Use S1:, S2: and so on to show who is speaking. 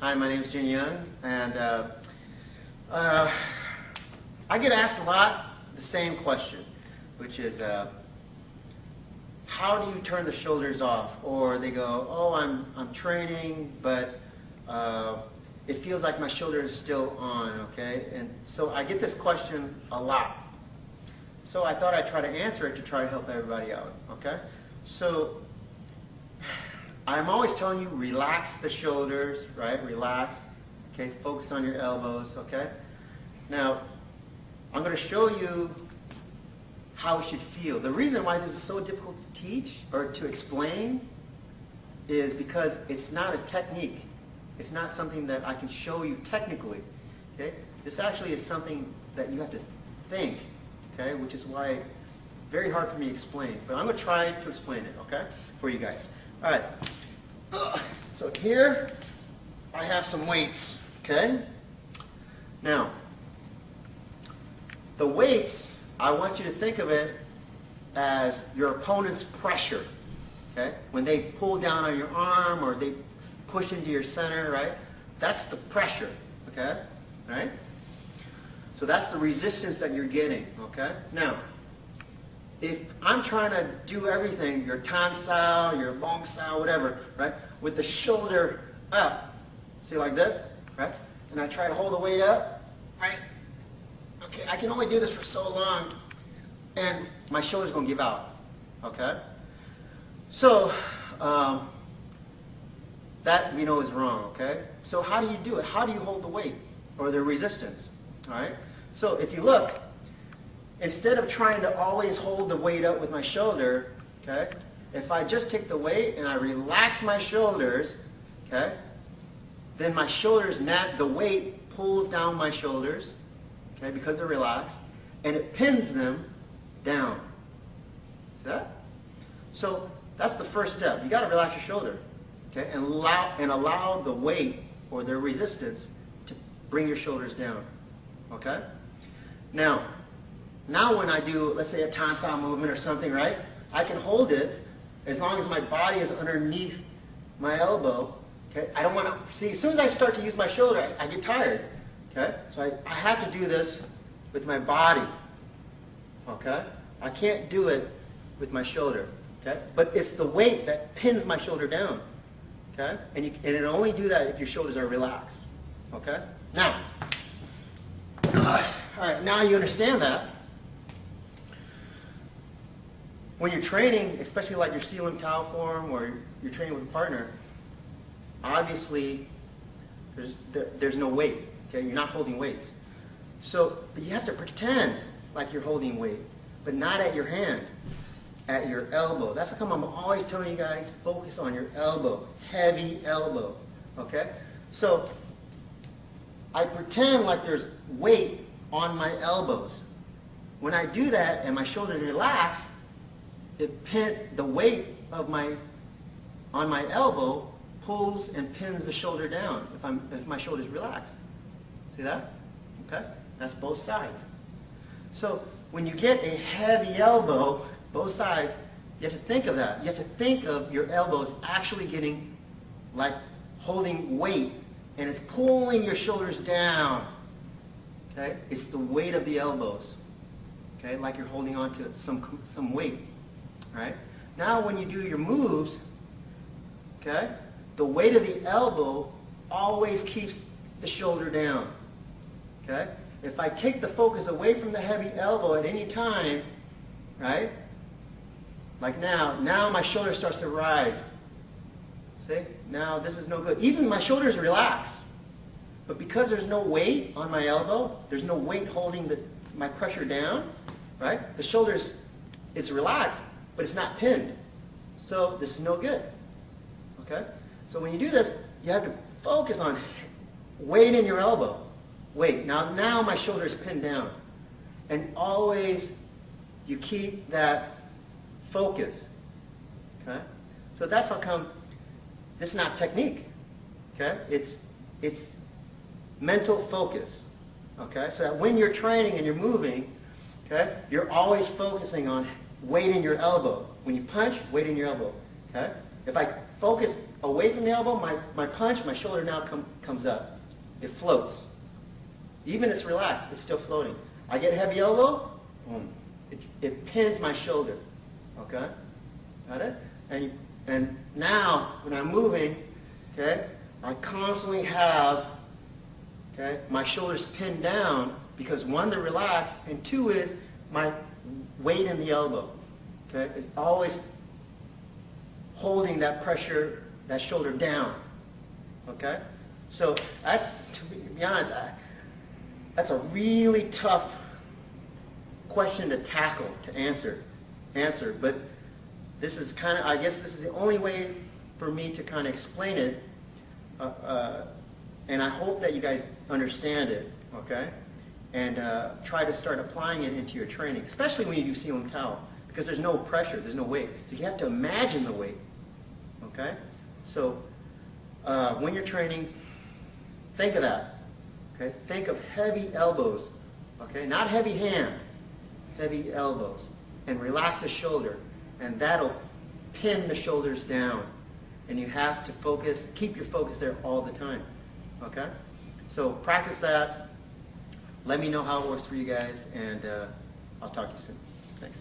S1: Hi, my name is Jin Young, and I get asked a lot the same question, which is, how do you turn the shoulders off? Or they go, oh, I'm training, but it feels like my shoulder is still on, okay? And so I get this question a lot. So I thought I'd try to answer it to try to help everybody out, okay? So I'm always telling you, relax the shoulders, right? Relax, okay? Focus on your elbows, okay? Now, I'm going to show you how it should feel. The reason why this is so difficult to teach or to explain is because it's not a technique. It's not something that I can show you technically, okay? This actually is something that you have to think, okay? Which is why it's very hard for me to explain. But I'm going to try to explain it, okay? For you guys. All right. So here I have some weights, okay? Now, the weights, I want you to think of it as your opponent's pressure, okay? When they pull down on your arm or they push into your center, right? That's the pressure, okay? All right? So that's the resistance that you're getting, okay? Now, if I'm trying to do everything, your tan sao, your long sao, whatever, right? With the shoulder up, see like this, right? And I try to hold the weight up, right? Okay, I can only do this for so long, and my shoulder's going to give out, okay? So, that we know is wrong, okay? So how do you do it? How do you hold the weight or the resistance, all right? So if you look, instead of trying to always hold the weight up with my shoulder, okay, if I just take the weight and I relax my shoulders, okay, then my shoulders, the weight pulls down my shoulders, okay, because they're relaxed, and it pins them down. See that? So that's the first step. You got to relax your shoulder, okay, and allow the weight or the resistance to bring your shoulders down, okay? Now when I do, let's say, a tan sao movement or something, right, I can hold it as long as my body is underneath my elbow, okay? I don't want to, see, as soon as I start to use my shoulder, I get tired, okay? So I have to do this with my body, okay? I can't do it with my shoulder, okay? But it's the weight that pins my shoulder down, okay? And it'll only do that if your shoulders are relaxed, okay? Now, all right, now you understand that. When you're training, especially like your Sealim Tao form or you're training with a partner, obviously there's no weight, okay? You're not holding weights. So, but you have to pretend like you're holding weight, but not at your hand, at your elbow. That's how come I'm always telling you guys, focus on your elbow, heavy elbow, okay? So, I pretend like there's weight on my elbows. When I do that and my shoulders relax, the weight of on my elbow pulls and pins the shoulder down if my shoulder's relaxed. See that? Okay? That's both sides. So when you get a heavy elbow, both sides, you have to think of that. You have to think of your elbows actually getting like holding weight, and it's pulling your shoulders down. Okay? It's the weight of the elbows. Okay? Like you're holding on to some weight. Right? Now when you do your moves, okay, the weight of the elbow always keeps the shoulder down. Okay? If I take the focus away from the heavy elbow at any time, right? Like now my shoulder starts to rise. See? Now this is no good. Even my shoulders are relaxed. But because there's no weight on my elbow, there's no weight holding my pressure down, right? The shoulders, it's relaxed, but it's not pinned. So this is no good, okay? So when you do this, you have to focus on weight in your elbow. Weight. Now my shoulder is pinned down. And always you keep that focus, okay? So that's how come this is not technique, okay? It's mental focus, okay? So that when you're training and you're moving, okay, you're always focusing on weight in your elbow. When you punch, weight in your elbow, okay? If I focus away from the elbow, my punch, my shoulder now comes up. It floats. Even it's relaxed, it's still floating. I get heavy elbow, boom. It pins my shoulder. Okay? Got it? And now, when I'm moving, okay, I constantly have, okay, my shoulders pinned down because one, they're relaxed, and two is my weight in the elbow. Okay? It's always holding that pressure, that shoulder down. Okay? So that's, to be honest, that's a really tough question to tackle, to answer. But this is kind of, I guess this is the only way for me to kind of explain it. And I hope that you guys understand it, okay? And try to start applying it into your training, especially when you do Selim Tao, because there's no pressure, there's no weight. So you have to imagine the weight, okay? So when you're training, think of that, okay? Think of heavy elbows, okay? Not heavy hand, heavy elbows. And relax the shoulder, and that'll pin the shoulders down. And you have to focus, keep your focus there all the time, okay? So practice that. Let me know how it works for you guys, and I'll talk to you soon. Thanks.